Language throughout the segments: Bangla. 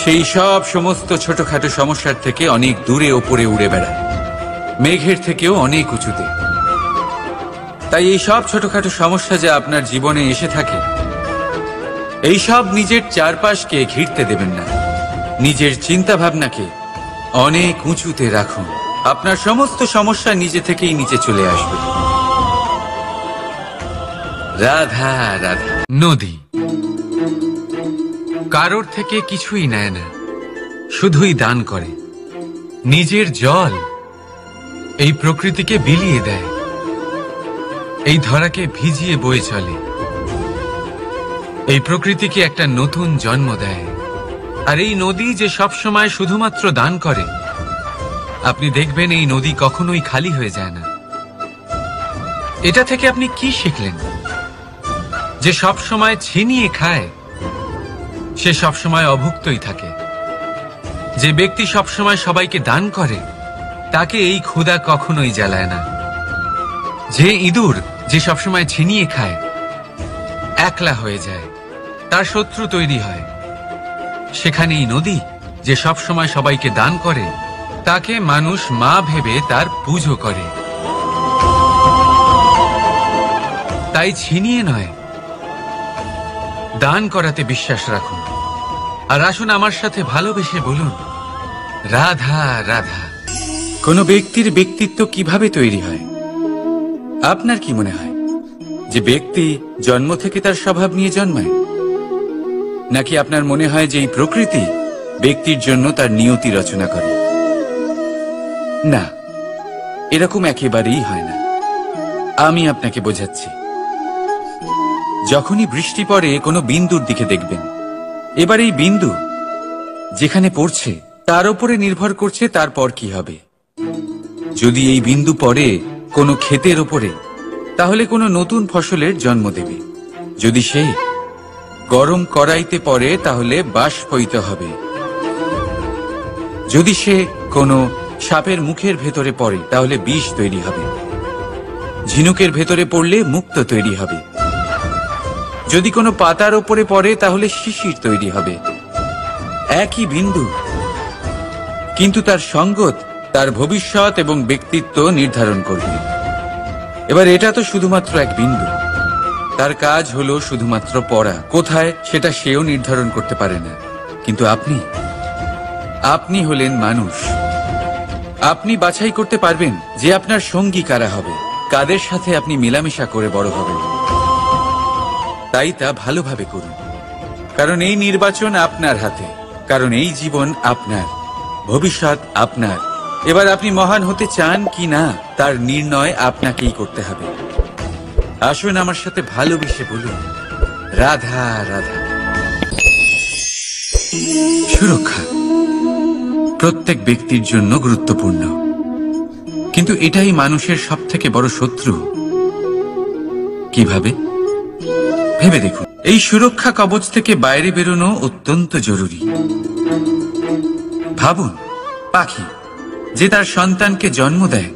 সেই সব সমস্ত ছোটখাটো সমস্যার থেকে অনেক দূরে ওপরে উড়ে বেড়ায়, মেঘের থেকেও অনেক উঁচুতে। তাই এই সব ছোটখাটো সমস্যা যা আপনার জীবনে এসে থাকে, এই সব নিজের চারপাশকে ঘিরতে দেবেন না। নিজের চিন্তা ভাবনাকে অনেক উঁচুতে রাখুন। আপনার সমস্ত সমস্যা নিজে থেকেই নিচে চলে আসবে। রাধা রাধা। নদী কারোর থেকে কিছুই নেয় না, শুধুই দান করে। নিজের জল এই প্রকৃতিকে বিলিয়ে দেয়, এই ধরাকে ভিজিয়ে বয়ে চলে, এই প্রকৃতিকে একটা নতুন জন্ম দেয়। আর এই নদী যে সবসময় শুধুমাত্র দান করে, আপনি দেখবেন এই নদী কখনোই খালি হয়ে যায় না। এটা থেকে আপনি কি শিখলেন? যে সবসময় ছিনিয়ে খায় সে সবসময় অভুক্তই থাকে। যে ব্যক্তি সবসময় সবাইকে দান করে তাকে এই ক্ষুধা কখনোই জ্বালায় না। যে ইঁদুর যে সবসময় ছিনিয়ে খায় একলা হয়ে যায়, তার শত্রু তৈরি হয়। সেখানেই নদী যে সবসময় সবাইকে দান করে তাকে মানুষ মা ভেবে তার পুজো করে। তাই ছিনিয়ে নয়, দান করাতে বিশ্বাস রাখুন। আর আসুন আমার সাথে ভালোবেসে বলুন, রাধা রাধা। কোন ব্যক্তির ব্যক্তিত্ব কিভাবে তৈরি হয়? আপনার কি মনে হয় যে ব্যক্তি জন্ম থেকে তার স্বভাব নিয়ে জন্মায়, নাকি আপনার মনে হয় যে এই প্রকৃতি ব্যক্তির জন্য তার নিয়তি রচনা করে? না, এরকম একেবারেই হয় না। আমি আপনাকে বোঝাচ্ছি। যখনই বৃষ্টি পড়ে কোনো বিন্দুর দিকে দেখবেন। এবার এই বিন্দু যেখানে পড়ছে তার উপরে নির্ভর করছে তারপর কি হবে। যদি এই বিন্দু পড়ে কোনো ক্ষেতের ওপরে, তাহলে কোনো নতুন ফসলের জন্ম দেবে। যদি সে গরম কড়াইতে পড়ে তাহলে বাষ্পীত হবে। যদি সে কোনো সাপের মুখের ভেতরে পড়ে তাহলে বিষ তৈরি হবে। ঝিনুকের ভেতরে পড়লে মুক্ত তৈরি হবে। যদি কোনো পাতার ওপরে পড়ে তাহলে শিশির তৈরি হবে। একই বিন্দু, কিন্তু তার সঙ্গত তার ভবিষ্যৎ এবং ব্যক্তিত্ব নির্ধারণ করবে। এবার এটা তো শুধুমাত্র এক বিন্দু, তার কাজ হলো শুধুমাত্র পড়া। কোথায় সেটা সেও নির্ধারণ করতে পারে না। কিন্তু আপনি হলেন মানুষ। আপনি বাছাই করতে পারবেন যে আপনার সঙ্গী কারা হবে, কাদের সাথে আপনি মেলামেশা করে বড় হবেন। তাই তা ভালোভাবে করুন, কারণ এই নির্বাচন আপনার হাতে, কারণ এই জীবন আপনার, ভবিষ্যৎ আপনার। এবার আপনি মহান হতে চান কি না তার নির্ণয় আপনাকেই করতে হবে। আসুন আমার সাথে ভালোবেসে বলুন, রাধা রাধা। সুরক্ষা প্রত্যেক ব্যক্তির জন্য গুরুত্বপূর্ণ, কিন্তু এটাই মানুষের সবথেকে বড় শত্রু। কিভাবে? ভেবে দেখুন। এই সুরক্ষা কবচ থেকে বাইরে বেরোনো অত্যন্ত জরুরি। ভাবুন, পাখি যে তার সন্তানকে জন্ম দেয়,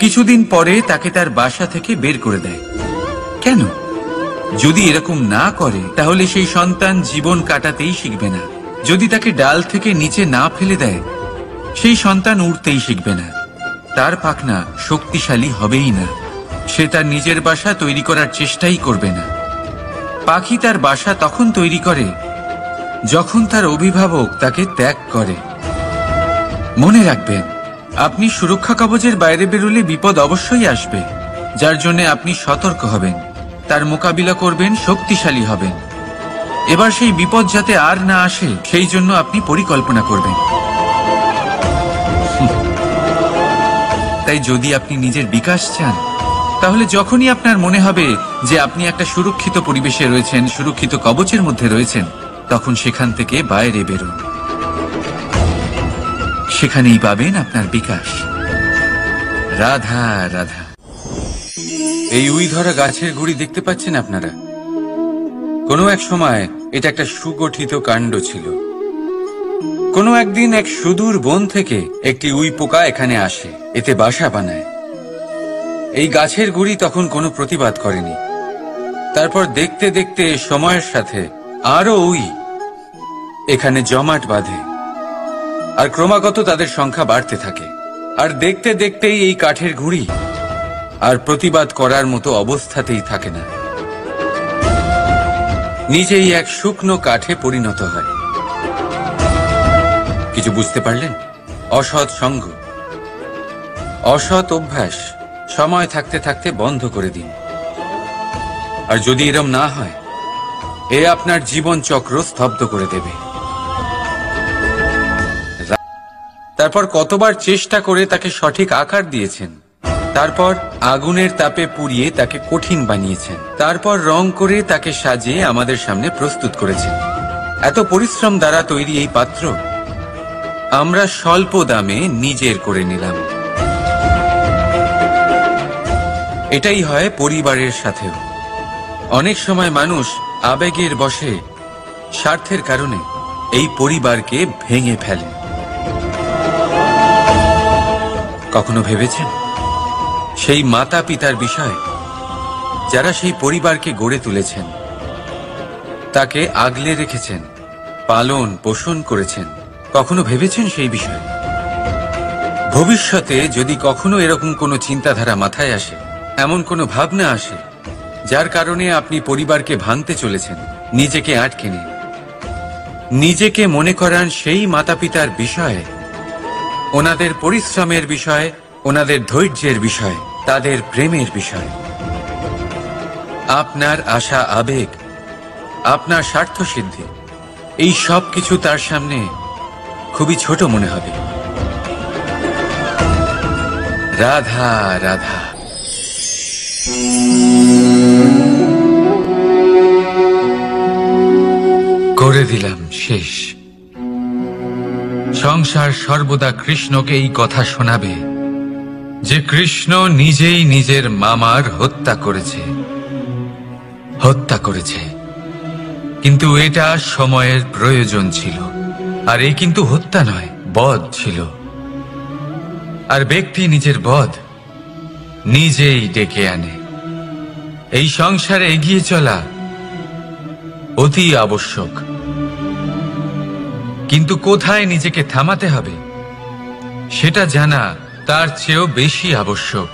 কিছুদিন পরে তাকে তার বাসা থেকে বের করে দেয়। কেন? যদি এরকম না করে তাহলে সেই সন্তান জীবন কাটাতেই শিখবে না। যদি তাকে ডাল থেকে নিচে না ফেলে দেয়, সেই সন্তান উড়তেই শিখবে না। তার পাখনা শক্তিশালী হবেই না। সে তার নিজের বাসা তৈরি করার চেষ্টাই করবে না। পাখি তার বাসা তখন তৈরি করে যখন তার অভিভাবক তাকে ত্যাগ করে। মনে রাখবেন, আপনি সুরক্ষা কবচের বাইরে বেরোলে বিপদ অবশ্যই আসবে, যার জন্য আপনি সতর্ক হবেন, তার মোকাবিলা করবেন, শক্তিশালী হবেন। এবার সেই বিপদ যাতে আর না আসে সেই জন্য আপনি পরিকল্পনা করবেন। তাই যদি আপনি নিজের বিকাশ চান, তাহলে যখনই আপনার মনে হবে যে আপনি একটা সুরক্ষিত পরিবেশে রয়েছেন, সুরক্ষিত কবচের মধ্যে রয়েছেন, তখন সেখান থেকে বাইরে বেরোন। সেখানেই পাবেন আপনার বিকাশ। রাধা রাধা। এই উই ধরা গাছের গুড়ি দেখতে পাচ্ছেন আপনারা? কোনো এক সময় এটা একটা সুগঠিত কাণ্ড ছিল। কোনো একদিন এক সুদূর বন থেকে একটি উই পোকা এখানে আসে, এতে বাসা বানায়। এই গাছের গুড়ি তখন কোনো প্রতিবাদ করেনি। তারপর দেখতে দেখতে সময়ের সাথে আরো উই এখানে জমাট বাঁধে আর ক্রমাগত তাদের সংখ্যা বাড়তে থাকে। আর দেখতে দেখতেই এই কাঠের ঘুড়ি আর প্রতিবাদ করার মতো অবস্থাতেই থাকে না, নিজেই এক শুকনো কাঠে পরিণত হয়। কিছু বুঝতে পারলেন? অসৎ সঙ্গ, অসৎ অভ্যাস সময় থাকতে থাকতে বন্ধ করে দিন। আর যদি এরম না হয়, এ আপনার জীবন চক্র স্তব্ধ করে দেবে। তারপর কতবার চেষ্টা করে তাকে সঠিক আকার দিয়েছেন, তারপর আগুনের তাপে পুড়িয়ে তাকে কঠিন বানিয়েছেন, তারপর রং করে তাকে সাজিয়ে আমাদের সামনে প্রস্তুত করেছেন। এত পরিশ্রম দ্বারা তৈরি এই পাত্র আমরা স্বল্প দামে নিজের করে নিলাম। এটাই হয় পরিবারের সাথেও। অনেক সময় মানুষ আবেগের বশে, স্বার্থের কারণে এই পরিবারকে ভেঙে ফেলে। কখনো ভেবেছেন সেই মাতা পিতার বিষয়ে, যারা সেই পরিবারকে গড়ে তুলেছেন, তাকে আগলে রেখেছেন, পালন পোষণ করেছেন? কখনো ভেবেছেন সেই বিষয়ে? ভবিষ্যতে যদি কখনো এরকম কোনো চিন্তাধারা মাথায় আসে, এমন কোনো ভাবনা আসে যার কারণে আপনি পরিবারকে ভাঙতে চলেছেন, নিজেকে আটকে নিন। নিজেকে মনে করান সেই মাতা পিতার বিষয়ে, ওনাদের পরিশ্রমের বিষয়, ওনাদের ধৈর্যের বিষয়, তাদের প্রেমের বিষয়। আপনার আশা আবেগ, আপনার স্বার্থ সিদ্ধি, এই সব কিছু তার সামনে খুবই ছোট মনে হবে। রাধা রাধা। করে দিলাম শেষ। সংসার সর্বদা কৃষ্ণকে এই কথা শোনাবে যে কৃষ্ণ নিজেই নিজের মামার হত্যা করেছে। কিন্তু এটা সময়ের প্রয়োজন ছিল। আর এই কিন্তু হত্যা নয়, বধ ছিল। আর ব্যক্তি নিজের বধ নিজেই ডেকে আনে। এই সংসারে এগিয়ে চলা অতি আবশ্যক, কিন্তু কোথায় নিজেকে থামাতে হবে সেটা জানা তার চেয়েও বেশি আবশ্যক।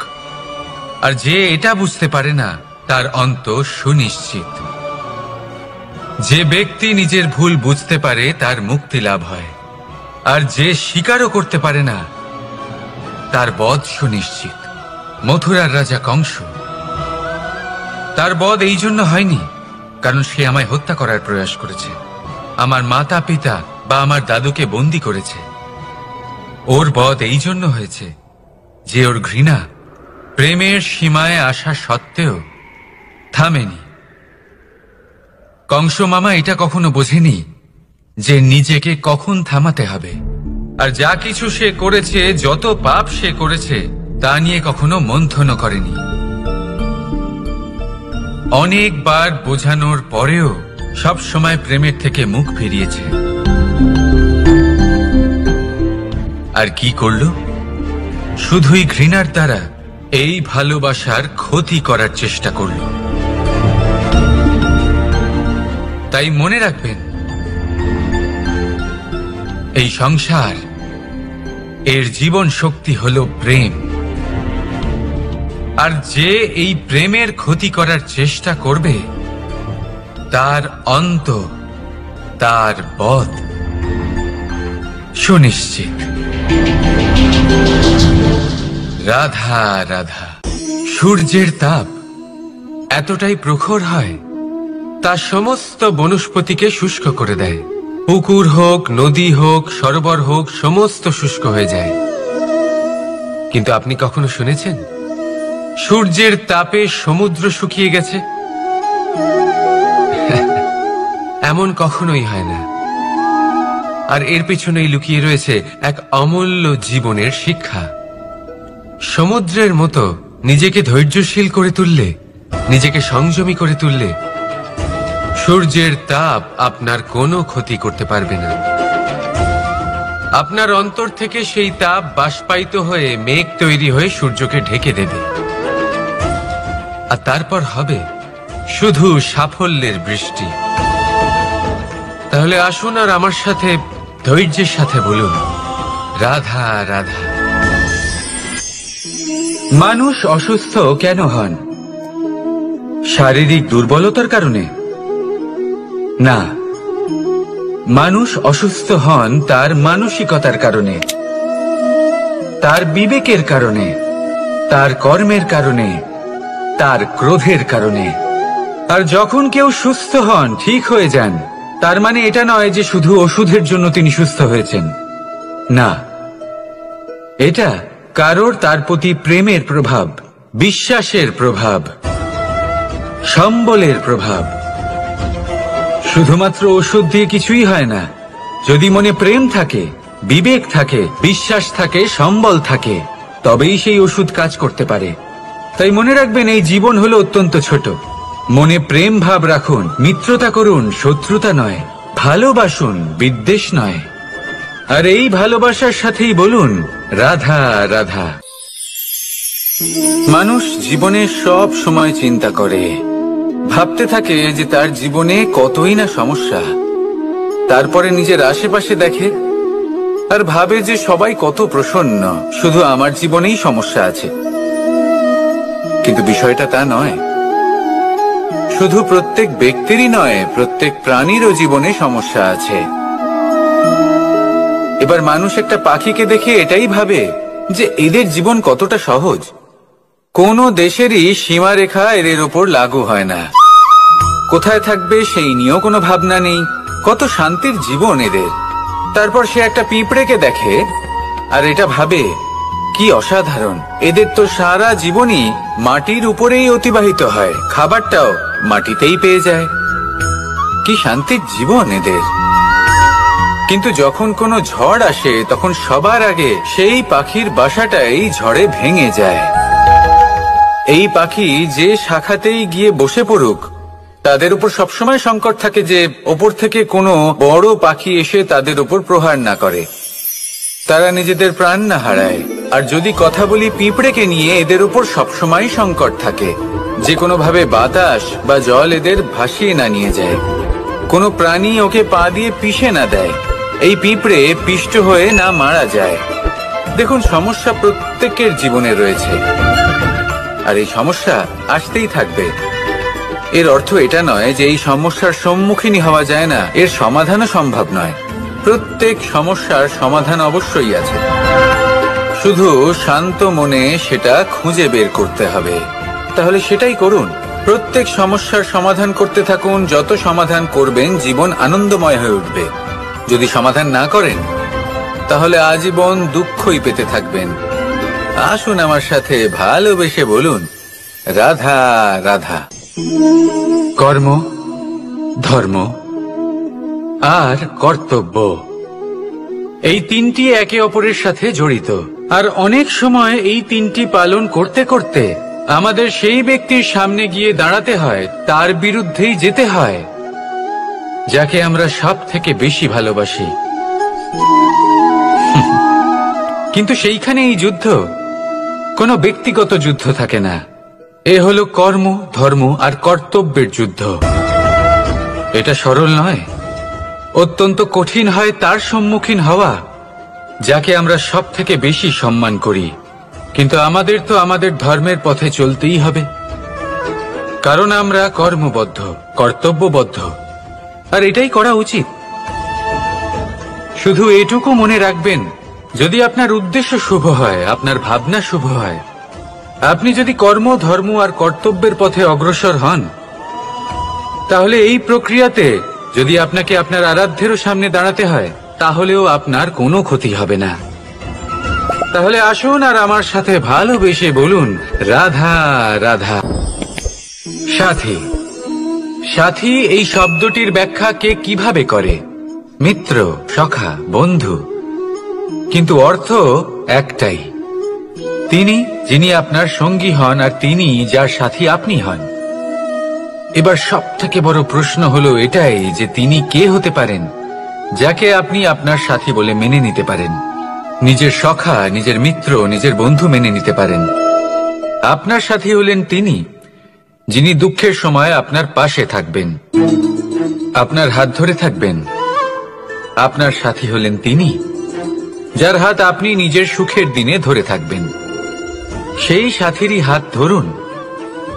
আর যে এটা বুঝতে পারে না, তার অন্ত সুনিশ্চিত। যে ব্যক্তি নিজের ভুল বুঝতে পারে, তার মুক্তি লাভ হয়। আর যে স্বীকারও করতে পারে না, তার বধ সুনিশ্চিত। মথুরার রাজা কংস, তার বধ এই জন্য হয়নি কারণ সে আমায় হত্যা করার প্রয়াস করেছে, আমার মাতা পিতা বা আমার দাদুকে বন্দী করেছে। ওর বধ এই জন্য হয়েছে যে ওর ঘৃণা প্রেমের সীমায় আসা সত্ত্বেও থামেনি। কংস মামা এটা কখনো বোঝেনি যে নিজেকে কখন থামাতে হবে। আর যা কিছু সে করেছে, যত পাপ সে করেছে, তা নিয়ে কখনো মন্থনও করেনি। অনেকবার বোঝানোর পরেও সব সময় প্রেমের থেকে মুখ ফিরিয়েছে। আর কি করল? শুধুই ঘৃণার দ্বারা এই ভালোবাসার ক্ষতি করার চেষ্টা করল। তাই মনে রাখবেন, এই সংসার, এর জীবন শক্তি হল প্রেম। আর যে এই প্রেমের ক্ষতি করার চেষ্টা করবে, তার অন্ত, তার বধ সুনিশ্চিত। রাধা রাধা। সূর্যের তাপ এতটাই প্রখর হয়, তা সমস্ত বনস্পতিকে শুষ্ক করে দেয়। পুকুর হোক, নদী হোক, সরোবর হোক, সমস্ত শুষ্ক হয়ে যায়। কিন্তু আপনি কখনো শুনেছেন সূর্যের তাপে সমুদ্র শুকিয়ে গেছে? এমন কখনোই হয় না। আর এর পিছনেই লুকিয়ে রয়েছে এক অমূল্য জীবনের শিক্ষা। সমুদ্রের মতো নিজেকে ধৈর্যশীল করে তুললে, নিজেকে সংযমী করে তুললে, সূর্যের তাপ আপনার কোনো ক্ষতি করতে পারবে না। আপনার অন্তর থেকে সেই তাপ বাষ্পায়িত হয়ে মেঘ তৈরি হয়ে সূর্যকে ঢেকে দেবে। আর তারপর হবে শুধু সাফল্যের বৃষ্টি। তাহলে আসুন আর আমার সাথে ধৈর্যের সাথে বলুন, রাধা রাধা। মানুষ অসুস্থ কেন হন? শারীরিক দুর্বলতার কারণে? না, মানুষ অসুস্থ হন তার মানসিকতার কারণে, তার বিবেকের কারণে, তার কর্মের কারণে, তার ক্রোধের কারণে। আর যখন কেউ সুস্থ হন, ঠিক হয়ে যান, তার মানে এটা নয় যে শুধু ওষুধের জন্য তিনি সুস্থ হয়েছেন। না, এটা কারোর তার প্রতি প্রেমের প্রভাব, বিশ্বাসের প্রভাব, সম্বলের প্রভাব। শুধুমাত্র ওষুধ দিয়ে কিছুই হয় না। যদি মনে প্রেম থাকে, বিবেক থাকে, বিশ্বাস থাকে, সম্বল থাকে, তবেই সেই ওষুধ কাজ করতে পারে। তাই মনে রাখবেন, এই জীবন হলো অত্যন্ত ছোট। মনে প্রেম ভাব রাখুন, মিত্রতা করুন, শত্রুতা নয়। ভালোবাসুন, বিদ্বেষ নয়। আর এই ভালোবাসার সাথেই বলুন, রাধা রাধা। মানুষ জীবনে সব সময় চিন্তা করে, ভাবতে থাকে যে তার জীবনে কতই না সমস্যা। তারপরে নিজের আশেপাশে দেখে আর ভাবে যে সবাই কত প্রসন্ন, শুধু আমার জীবনেই সমস্যা আছে। কিন্তু বিষয়টা তা নয়। শুধু প্রত্যেক ব্যক্তিরই নয়, প্রত্যেক প্রাণীরও জীবনে সমস্যা আছে। এবার মানুষ একটা পাখিকে দেখে এটাই ভাবে যে এদের জীবন কতটা সহজ। কোনো দেশেরই সীমারেখা এদের ওপর লাগু হয় না। কোথায় থাকবে সেই নিয়েও কোনো ভাবনা নেই। কত শান্তির জীবন এদের। তারপর সে একটা পিঁপড়েকে দেখে আর এটা ভাবে, কি অসাধারণ, এদের তো সারা জীবনই মাটির উপরেই অতিবাহিত হয়, খাবারটাও মাটিতেই পেয়ে যায়। কি শান্তির জীবন এদের। কিন্তু যখন কোনো ঝড় আসে, তখন সবার আগে সেই পাখির বাসাটাই ঝড়ে ভেঙে যায়। এই পাখি যে শাখাতেই গিয়ে বসে পড়ুক, তাদের উপর সবসময় সংকট থাকে যে ওপর থেকে কোনো বড় পাখি এসে তাদের উপর প্রহার না করে, তারা নিজেদের প্রাণ না হারায়। আর যদি কথা বলি পিঁপড়েকে নিয়ে, এদের উপর সবসময় সংকট থাকে যে কোনোভাবে বাতাস বা জল এদের ভাসিয়ে না নিয়ে যায়, কোনো প্রাণী ওকে পা দিয়ে পিষে না দেয়, এই পিঁপড়ে পিষ্ট হয়ে না মারা যায়। দেখুন, সমস্যা প্রত্যেকের জীবনে রয়েছে আর এই সমস্যা আসতেই থাকবে। এর অর্থ এটা নয় যে এই সমস্যার সম্মুখীন হওয়া যায় না, এর সমাধানও সম্ভব নয়। প্রত্যেক সমস্যার সমাধান অবশ্যই আছে, শুধু শান্ত মনে সেটা খুঁজে বের করতে হবে। তাহলে সেটাই করুন, প্রত্যেক সমস্যার সমাধান করতে থাকুন। যত সমাধান করবেন, জীবন আনন্দময় হয়ে উঠবে। যদি সমাধান না করেন, তাহলে আজীবন দুঃখই পেতে থাকবেন। আসুন আমার সাথে ভালোবেসে বলুন, রাধা রাধা। কর্ম, ধর্ম আর কর্তব্য, এই তিনটি একে অপরের সাথে জড়িত। আর অনেক সময় এই তিনটি পালন করতে করতে আমাদের সেই ব্যক্তির সামনে গিয়ে দাঁড়াতে হয়, তার বিরুদ্ধেই যেতে হয়, যাকে আমরা সব থেকে বেশি ভালোবাসি। কিন্তু সেইখানে এই যুদ্ধ কোনো ব্যক্তিগত যুদ্ধ থাকে না। এ হলো কর্ম, ধর্ম আর কর্তব্যের যুদ্ধ। এটা সরল নয়, অত্যন্ত কঠিন হয় তার সম্মুখীন হওয়া যাকে আমরা সব থেকে বেশি সম্মান করি। কিন্তু আমাদের তো আমাদের ধর্মের পথে চলতেই হবে, কারণ আমরা কর্মবদ্ধ, কর্তব্যবদ্ধ, আর এটাই করা উচিত। শুধু এটুকু মনে রাখবেন, যদি আপনার উদ্দেশ্য শুভ হয়, আপনার ভাবনা শুভ হয়, আপনি যদি কর্ম, ধর্ম আর কর্তব্যের পথে অগ্রসর হন, তাহলে এই প্রক্রিয়াতে যদি আপনাকে আপনার আরাধ্যেরও সামনে দাঁড়াতে হয়, তাহলেও আপনার কোনো ক্ষতি হবে না। তাহলে আসুন আর আমার সাথে ভালোবেসে বলুন, রাধা রাধা। সাথী, সাথী এই শব্দটির ব্যাখ্যা কে কিভাবে করে? মিত্র, সখা, বন্ধু। কিন্তু অর্থ একটাই, তিনি যিনি আপনার সঙ্গী হন আর তিনি যার সাথী আপনি হন। এবার সব থেকে বড় প্রশ্ন হলো এটাই যে তিনি কে হতে পারেন যাকে আপনি আপনার সাথী বলে মেনে নিতে পারেন, নিজের সখা, নিজের মিত্র, নিজের বন্ধু মেনে নিতে পারেন। আপনার সাথী হলেন তিনি যিনি দুঃখের সময় আপনার পাশে থাকবেন, আপনার হাত ধরে থাকবেন, আপনার সাথী হলেন তিনি, যার হাত আপনি নিজের সুখের দিনে ধরে থাকবেন। সেই সাথীরই হাত ধরুন,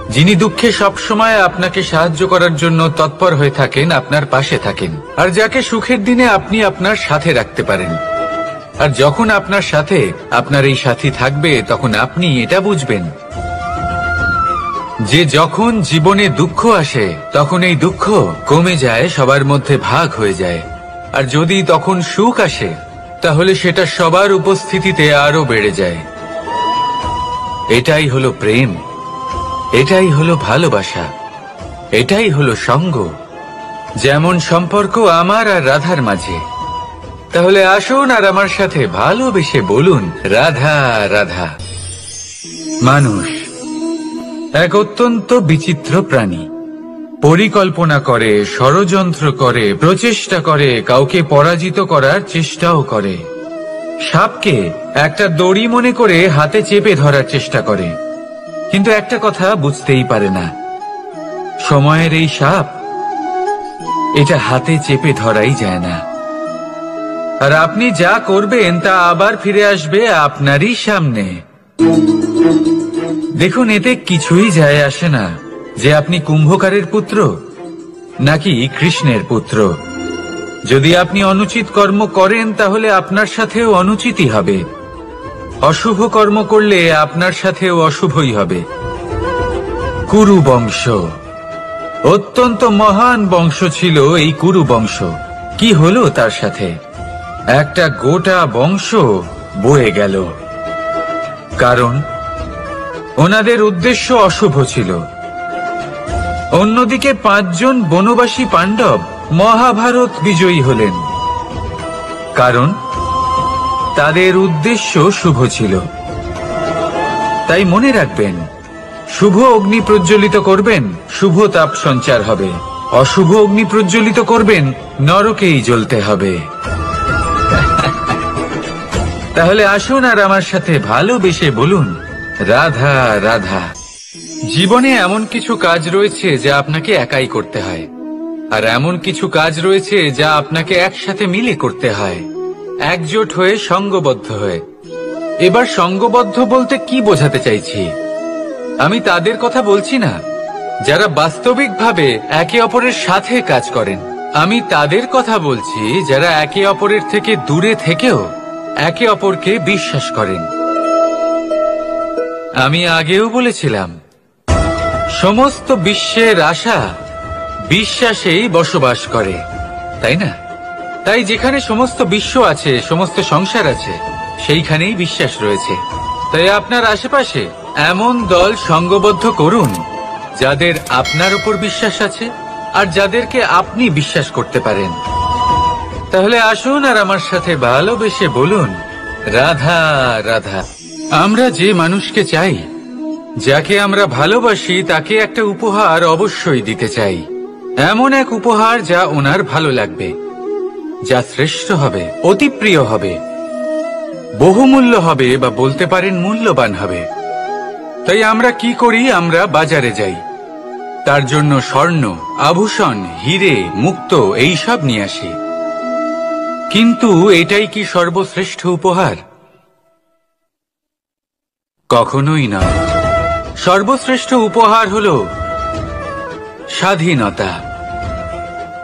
যিনি দুঃখে সবসময় আপনাকে সাহায্য করার জন্য তৎপর হয়ে থাকেন, আপনার পাশে থাকেন, আর যাকে সুখের দিনে আপনি আপনার সাথে রাখতে পারেন। আর যখন আপনার সাথে আপনার এই সাথী থাকবে, তখন আপনি এটা বুঝবেন যে যখন জীবনে দুঃখ আসে, তখন এই দুঃখ কমে যায়, সবার মধ্যে ভাগ হয়ে যায়। আর যদি তখন সুখ আসে, তাহলে সেটা সবার উপস্থিতিতে আরো বেড়ে যায়। এটাই হলো প্রেম, এটাই হলো ভালোবাসা, এটাই হলো সঙ্গ। যেমন সম্পর্ক আমার আর রাধার মাঝে। তাহলে আসুন আর আমার সাথে ভালোবেসে বলুন, রাধা রাধা। মানুষ এক অত্যন্ত বিচিত্র প্রাণী। পরিকল্পনা করে, ষড়যন্ত্র করে, প্রচেষ্টা করে, কাউকে পরাজিত করার চেষ্টাও করে। সাপকে একটা দড়ি মনে করে হাতে চেপে ধরার চেষ্টা করে, কিন্তু একটা কথা বুঝতেই পারে না, সময়ের এই সাপ, এটা হাতে চেপে ধরাই যায় না। আর আপনি যা করবেন তা আবার ফিরে আসবে আপনারই সামনে। দেখুন, এতে কিছুই যায় আসে না যে আপনি কুম্ভকারের পুত্র নাকি কৃষ্ণের পুত্র। যদি আপনি অনুচিত কর্ম করেন, তাহলে আপনার সাথেও অনুচিতই হবে। অশুভ কর্ম করলে আপনার সাথেও অশুভই হবে। কুরু বংশ অত্যন্ত মহান বংশ ছিল। এই কুরু বংশ কি হলো তার সাথে? একটা গোটা বংশ বয়ে গেল, কারণ ওনাদের উদ্দেশ্য অশুভ ছিল। অন্যদিকে 5 জন বনবাসী পাণ্ডব মহাভারত বিজয়ী হলেন, কারণ তাদের উদ্দেশ্য শুভ ছিল। তাই মনে রাখবেন, শুভ অগ্নি প্রজ্বলিত করবেন, শুভ তাপ সঞ্চার হবে। অশুভ অগ্নি প্রজ্বলিত করবেন, নরকেই জ্বলতে হবে। তাহলে আসুন আর আমার সাথে ভালোবেসে বলুন, রাধা রাধা। জীবনে এমন কিছু কাজ রয়েছে যা আপনাকে একাই করতে হয়, আর এমন কিছু কাজ রয়েছে যা আপনাকে একসাথে মিলে করতে হয়, একজোট হয়ে, সঙ্গবদ্ধ হয়ে। এবার সঙ্গবদ্ধ বলতে কি বোঝাতে চাইছি? আমি তাদের কথা বলছি না যারা বাস্তবিকভাবে একে অপরের সাথে কাজ করেন। আমি তাদের কথা বলছি যারা একে অপরের থেকে দূরে থেকেও একে অপরকে বিশ্বাস করেন। আমি আগেও বলেছিলাম, সমস্ত বিশ্বের আশা বিশ্বাসেই বসবাস করে, তাই না? তাই যেখানে সমস্ত বিশ্ব আছে, সমস্ত সংসার আছে, সেইখানেই বিশ্বাস রয়েছে। তাই আপনার আশেপাশে এমন দল সঙ্গবদ্ধ করুন যাদের আপনার উপর বিশ্বাস আছে আর যাদেরকে আপনি বিশ্বাস করতে পারেন। তাহলে আসুন আর আমার সাথে ভালোবেসে বলুন, রাধা রাধা। আমরা যে মানুষকে চাই, যাকে আমরা ভালোবাসি, তাকে একটা উপহার অবশ্যই দিতে চাই। এমন এক উপহার যা ওনার ভালো লাগবে, যা শ্রেষ্ঠ হবে, অতি প্রিয় হবে, বহুমূল্য হবে, বা বলতে পারেন মূল্যবান হবে। তাই আমরা কি করি? আমরা বাজারে যাই, তার জন্য স্বর্ণ, আভূষণ, হিরে, মুক্ত এইসব নিয়ে আসি। কিন্তু এটাই কি সর্বশ্রেষ্ঠ উপহার? কখনোই নয়। সর্বশ্রেষ্ঠ উপহার হলো স্বাধীনতা,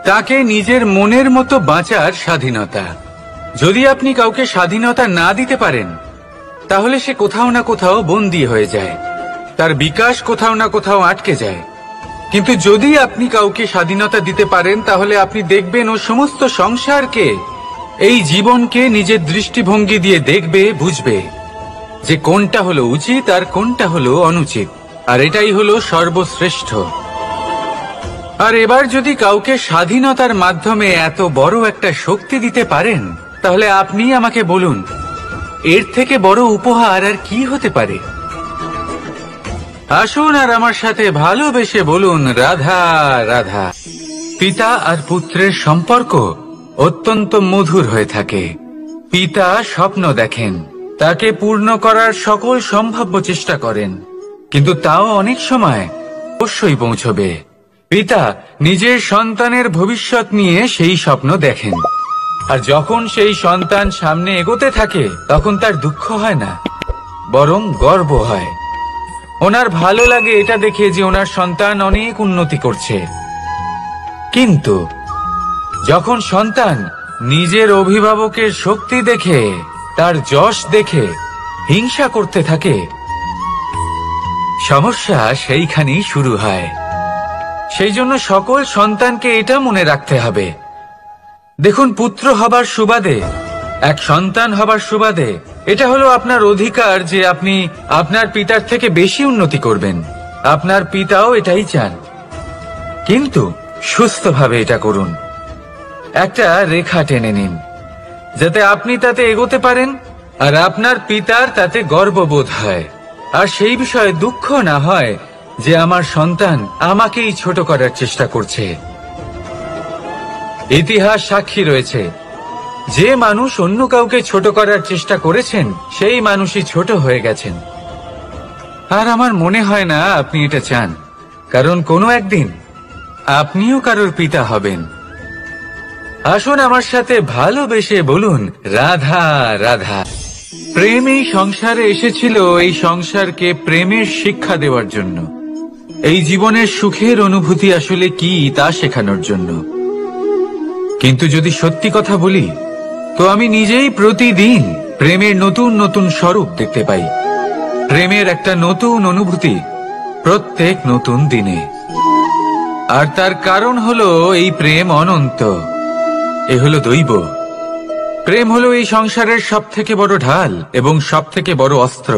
তাকে নিজের মনের মতো বাঁচার স্বাধীনতা। যদি আপনি কাউকে স্বাধীনতা না দিতে পারেন, তাহলে সে কোথাও না কোথাও বন্দী হয়ে যায়, তার বিকাশ কোথাও না কোথাও আটকে যায়। কিন্তু যদি আপনি কাউকে স্বাধীনতা দিতে পারেন, তাহলে আপনি দেখবেন ও সমস্ত সংসারকে, এই জীবনকে নিজের দৃষ্টিভঙ্গি দিয়ে দেখবে, বুঝবে যে কোনটা হলো উচিত আর কোনটা হলো অনুচিত। আর এটাই হলো সর্বশ্রেষ্ঠ। আর এবার যদি কাউকে স্বাধীনতার মাধ্যমে এত বড় একটা শক্তি দিতে পারেন, তাহলে আপনি আমাকে বলুন, এর থেকে বড় উপহার আর কি হতে পারে? আসুন আর আমার সাথে ভালোবেসে বলুন, রাধা রাধা। পিতা আর পুত্রের সম্পর্ক অত্যন্ত মধুর হয়ে থাকে। পিতা স্বপ্ন দেখেন, তাকে পূর্ণ করার সকল সম্ভাব্য চেষ্টা করেন, কিন্তু তাও অনেক সময় অবশ্যই পৌঁছবে। পিতা নিজের সন্তানের ভবিষ্যৎ নিয়ে সেই স্বপ্ন দেখেন, আর যখন সেই সন্তান সামনে এগোতে থাকে তখন তার দুঃখ হয় না, বরং গর্ব হয়। ওনার ভালো লাগে এটা দেখে যে ওনার সন্তান অনেক উন্নতি করছে। কিন্তু যখন সন্তান নিজের অভিভাবকের শক্তি দেখে, তার যশ দেখে হিংসা করতে থাকে, সমস্যা সেইখানেই শুরু হয়। সেই জন্য সকল সন্তানকে এটা মনে রাখতে হবে, দেখুন, পুত্র হবার সুবাদে, এক সন্তান হবার সুবাদে এটা হলো আপনার অধিকার যে আপনি আপনার পিতার থেকে বেশি উন্নতি করবেন। আপনার পিতাও এটাই চান, কিন্তু সুস্থভাবে এটা করুন। একটা রেখা টেনে নিন যাতে আপনি তাতে এগোতে পারেন আর আপনার পিতার তাতে গর্ববোধ হয়, আর সেই বিষয়ে দুঃখ না হয় যে আমার সন্তান আমাকেই ছোট করার চেষ্টা করছে। ইতিহাস সাক্ষী রয়েছে, যে মানুষ অন্য কাউকে ছোট করার চেষ্টা করেছেন সেই মানুষই ছোট হয়ে গেছেন। আর আমার মনে হয় না আপনি এটা চান, কারণ কোনো একদিন আপনিও কারোর পিতা হবেন। আসুন আমার সাথে ভালোবেসে বলুন, রাধা রাধা। প্রেম এই সংসারে এসেছিল এই সংসারকে প্রেমের শিক্ষা দেওয়ার জন্য, এই জীবনের সুখের অনুভূতি আসলে কি তা শেখানোর জন্য। কিন্তু যদি সত্যি কথা বলি তো আমি নিজেই প্রতিদিন প্রেমের নতুন নতুন স্বরূপ দেখতে পাই, প্রেমের একটা নতুন অনুভূতি প্রত্যেক নতুন দিনে। আর তার কারণ হলো এই প্রেম অনন্ত, এ হলো দৈব। প্রেম হলো এই সংসারের সব থেকে বড় ঢাল এবং সব থেকে বড় অস্ত্র।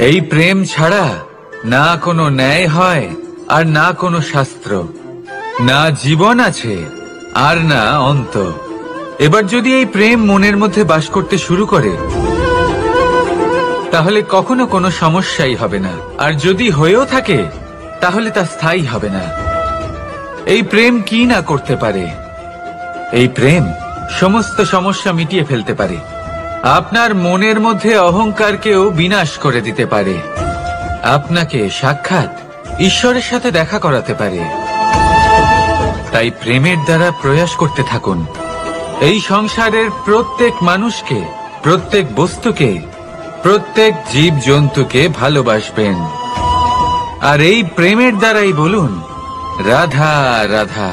এই প্রেম ছাড়া না কোনো ন্যায় হয় আর না কোনো শাস্ত্র, না জীবন আছে আর না অন্ত। এবার যদি এই প্রেম মনের মধ্যে বাস করতে শুরু করে তাহলে কখনো কোনো সমস্যাই হবে না, আর যদি হয়েও থাকে তাহলে তা স্থায়ী হবে না। এই প্রেম কি না করতে পারে? এই প্রেম সমস্ত সমস্যা মিটিয়ে ফেলতে পারে, আপনার মনের মধ্যে অহংকারকেও বিনাশ করে দিতে পারে, আপনাকে সাক্ষাৎ ঈশ্বরের সাথে দেখা করাতে পারে। তাই প্রেমের দ্বারা প্রয়াস করতে থাকুন, এই সংসারের প্রত্যেক মানুষকে, প্রত্যেক বস্তুকে, প্রত্যেক জীব জন্তুকে ভালোবাসবেন। আর এই প্রেমের দ্বারাই বলুন, রাধা রাধা।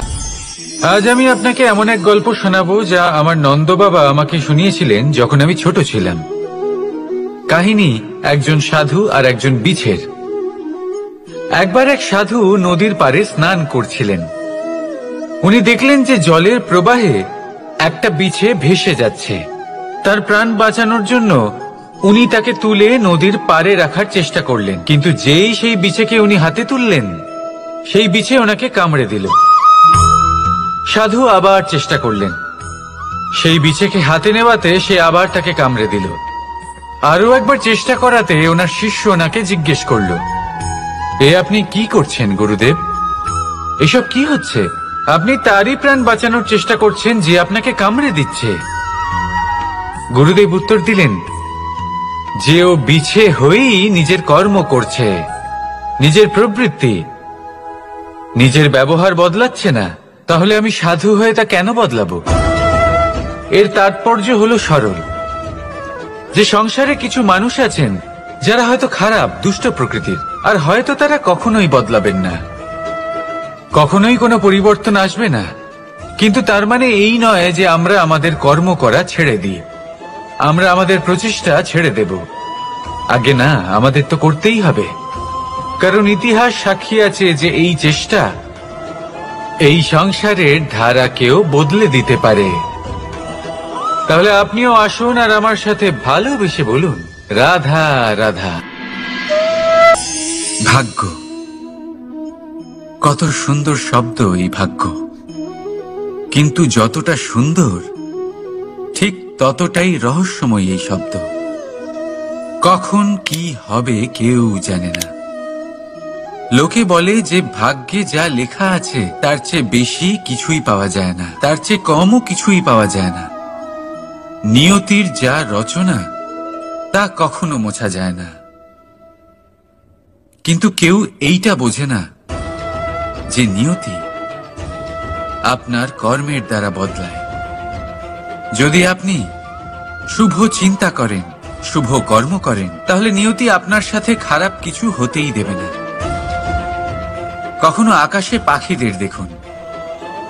আজ আমি আপনাকে এমন এক গল্প শোনাবো যা আমার নন্দ বাবা আমাকে শুনিয়েছিলেন যখন আমি ছোট ছিলাম। কাহিনী একজন সাধু আর একজন বিছের। একবার এক সাধু নদীর পাড়ে স্নান করছিলেন। উনি দেখলেন যে জলের প্রবাহে একটা বিছে ভেসে যাচ্ছে। তার প্রাণ বাঁচানোর জন্য উনি তাকে তুলে নদীর পাড়ে রাখার চেষ্টা করলেন, কিন্তু যেই সেই বিছেকে উনি হাতে তুললেন সেই বিছে ওনাকে কামড়ে দিল। সাধু আবার চেষ্টা করলেন, সেই বিছেকে হাতে নেওয়াতে সে আবার তাকে কামড়ে দিল। আরো একবার চেষ্টা করাতে ওনার শিষ্য ওনাকে জিজ্ঞেস করল, এ আপনি কি করছেন গুরুদেব? এসব কি হচ্ছে? আপনি তারই প্রাণ বাঁচানোর চেষ্টা করছেন যে আপনাকে কামড়ে দিচ্ছে। গুরুদেব উত্তর দিলেন যে ও বিছে হয়েই নিজের কর্ম করছে, নিজের প্রবৃত্তি, নিজের ব্যবহার বদলাচ্ছে না। তাহলে আমি সাধু হয়ে তা কেন বদলাবো? এর তাৎপর্য হলো সরল, যে সংসারে কিছু মানুষ আছেন যারা হয়তো খারাপ, দুষ্ট প্রকৃতির, আর হয়তো তারা কখনোই বদলাবেন না, কখনোই কোনো পরিবর্তন আসবে না। কিন্তু তার মানে এই নয় যে আমরা আমাদের কর্ম করা ছেড়ে দিই, আমরা আমাদের প্রচেষ্টা ছেড়ে দেব। আগে না, আমাদের তো করতেই হবে, কারণ ইতিহাস সাক্ষী আছে যে এই চেষ্টা এই সংসারের ধারাকেও বদলে দিতে পারে। তাহলে আপনিও আসুন আর আমার সাথে ভালোবেসে বলুন, রাধা রাধা। ভাগ্য, কত সুন্দর শব্দ এই ভাগ্য, কিন্তু যতটা সুন্দর ঠিক ততটাই রহস্যময় এই শব্দ। কখন কি হবে কেউ জানে না। লোকে বলে যে ভাগ্যে যা লেখা আছে তার চেয়ে বেশি কিছুই পাওয়া যায় না, তার চেয়ে কমও কিছুই পাওয়া যায় না। নিয়তির যা রচনা তা কখনো মোছা যায় না। কিন্তু কেউ এইটা বোঝে না যে নিয়তি আপনার কর্মের দ্বারা বদলায়। যদি আপনি শুভ চিন্তা করেন, শুভ কর্ম করেন, তাহলে নিয়তি আপনার সাথে খারাপ কিছু হতেই দেবে না। কখনো আকাশে পাখিদের দেখুন,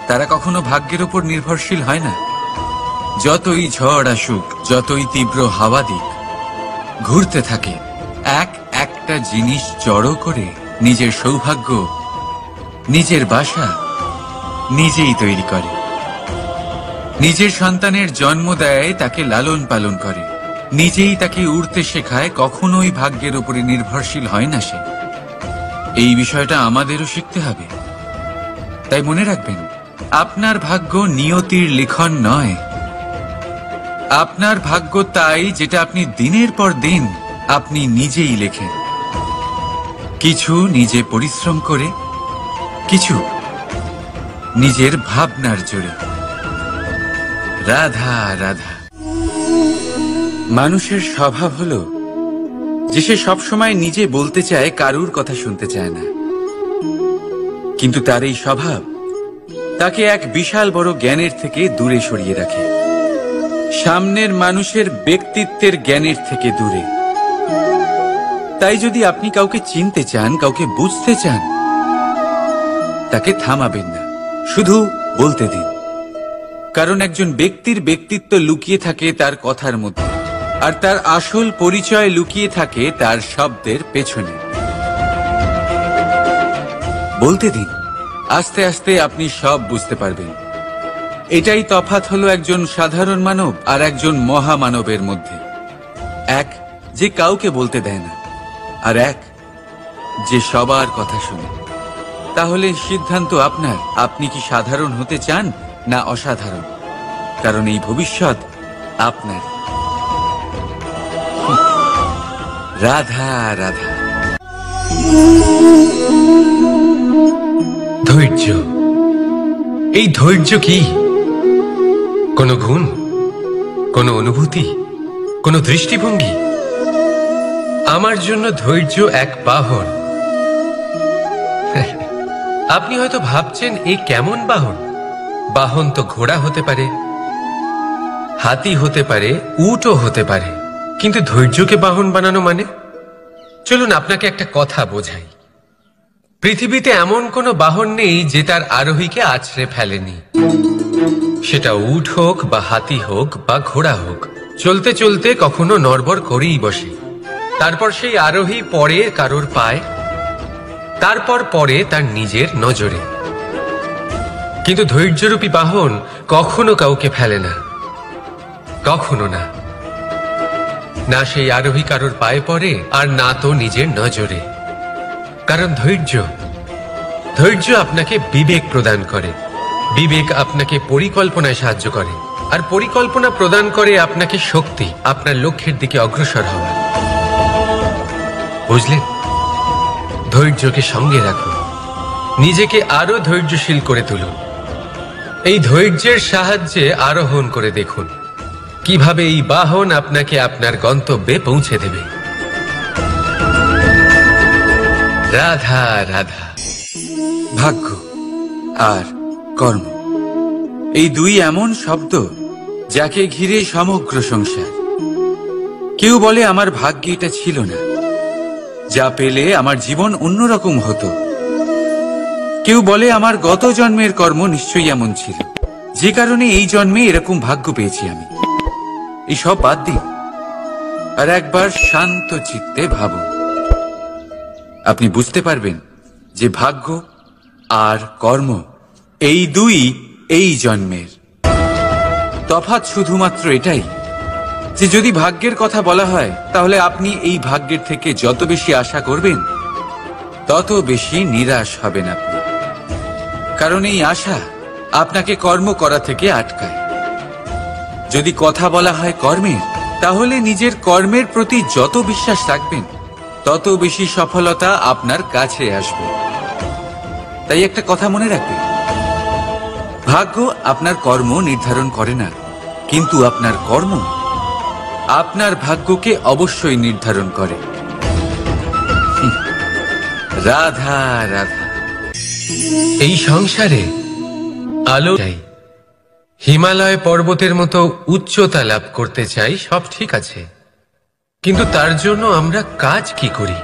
তারা কখনো ভাগ্যের উপর নির্ভরশীল হয় না। যতই ঝড় আসুক, যতই তীব্র হাওয়া দিক, ঘুরতে থাকে, একটা জিনিস জড়ো করে নিজের সৌভাগ্য, নিজের বাসা নিজেই তৈরি করে। নিজের সন্তানের জন্ম দেয়, তাকে লালন পালন করে, নিজেই তাকে উড়তে শেখায়, কখনোই ভাগ্যের উপরে নির্ভরশীল হয় না সে। এই বিষয়টা আমাদেরও শিখতে হবে। তাই মনে রাখবেন, আপনার ভাগ্য নিয়তির লিখন নয়। আপনার ভাগ্য তাই যেটা আপনি দিনের পর দিন আপনি নিজেই লেখেন। কিছু নিজে পরিশ্রম করে, কিছু নিজের ভাবনার জোরে। রাধা রাধা। মানুষের স্বভাব হলো যে সে সবসময় নিজে বলতে চায়, কারুর কথা শুনতে চায় না। কিন্তু তার এই স্বভাব তাকে এক বিশাল বড় জ্ঞানের থেকে দূরে সরিয়ে রাখে, সামনের মানুষের ব্যক্তিত্বের জ্ঞানের থেকে দূরে। তাই যদি আপনি কাউকে চিনতে চান, কাউকে বুঝতে চান, তাকে থামাবেন না, শুধু বলতে দিন। কারণ একজন ব্যক্তির ব্যক্তিত্ব লুকিয়ে থাকে তার কথার মধ্যে, আর তার আসল পরিচয় লুকিয়ে থাকে তার শব্দের পেছনে। বলতে দিন, আস্তে আস্তে আপনি সব বুঝতে পারবেন। এটাই তফাৎ হলো একজন সাধারণ মানব আর একজন মহামানবের মধ্যে। এক যে কাউকে বলতে দেয় না, আর এক যে সবার কথা শুনে। তাহলে সিদ্ধান্ত আপনার, আপনি কি সাধারণ হতে চান না অসাধারণ? কারণ এই ভবিষ্যৎ আপনার। রাধা রাধা। ধৈর্য। এই ধৈর্য কি কোনো গুণ, কোনো অনুভূতি, কোনো দৃষ্টিভঙ্গি? আমার জন্য ধৈর্য এক বাহন। আপনি হয়তো ভাবছেন, এই কেমন বাহন? বাহন তো ঘোড়া হতে পারে, হাতি হতে পারে, উটও হতে পারে, কিন্তু ধৈর্যকে বাহন বানানো মানে? চলুন আপনাকে একটা কথা বোঝাই। পৃথিবীতে এমন কোনো বাহন নেই যে তার আরোহীকে আছড়ে ফেলেনি। সেটা উট হোক বা হাতি হোক বা ঘোড়া হোক, চলতে চলতে কখনো নড়বড় করেই বসে। তারপর সেই আরোহী পড়ে কারোর পায়, তারপর পড়ে তার নিজের নজরে। কিন্তু ধৈর্যরূপী বাহন কখনো কাউকে ফেলে না, কখনো না। না সেই আরোহী কারোর পায়ে পড়ে, আর না তো নিজের নজরে। কারণ ধৈর্য আপনাকে বিবেক প্রদান করে, বিবেক আপনাকে পরিকল্পনায় সাহায্য করে, আর পরিকল্পনা প্রদান করে আপনাকে শক্তি, আপনার লক্ষ্যের দিকে অগ্রসর হওয়া। বুঝলেন? ধৈর্যকে সঙ্গে রাখুন, নিজেকে আরো ধৈর্যশীল করে তুলুন। এই ধৈর্যের সাহায্যে আরোহণ করে দেখুন কিভাবে এই বাহন আপনাকে আপনার গন্তব্যে পৌঁছে দেবে। রাধা রাধা। ভাগ্য আর কর্ম, এই দুই এমন শব্দ যাকে ঘিরে সমগ্র সংসার। কেউ বলে আমার ভাগ্যে এটা ছিল না, যা পেলে আমার জীবন অন্যরকম হতো। কেউ বলে আমার গত জন্মের কর্ম নিশ্চয়ই এমন ছিল, যে কারণে এই জন্মে এরকম ভাগ্য পেয়েছি আমি। এই সব বাদ দিন আর একবার শান্ত চিত্তে ভাবুন। আপনি বুঝতে পারবেন যে ভাগ্য আর কর্ম এই দুই এই জন্মের। তফাৎ শুধুমাত্র এটাই যে যদি ভাগ্যের কথা বলা হয়, তাহলে আপনি এই ভাগ্যের থেকে যত বেশি আশা করবেন তত বেশি নিরাশ হবেন আপনি। কারণ এই আশা আপনাকে কর্ম করা থেকে আটকায়। যদি কথা বলা হয় কর্মের, তাহলে নিজের কর্মের প্রতি যত বিশ্বাস রাখবেন তত বেশি সফলতা আপনার কাছে আসবে। তাই একটা কথা মনে রাখবেন, ভাগ্য আপনার কর্ম নির্ধারণ করে না, কিন্তু আপনার কর্ম আপনার ভাগ্যকে অবশ্যই নির্ধারণ করে। রাধা রাধা। এই সংসারে আলো চাই, হিমালয় পর্বতের মতো উচ্চতা লাভ করতে চাই, সব ঠিক আছে, কিন্তু তার জন্য আমরা কাজ কি করি?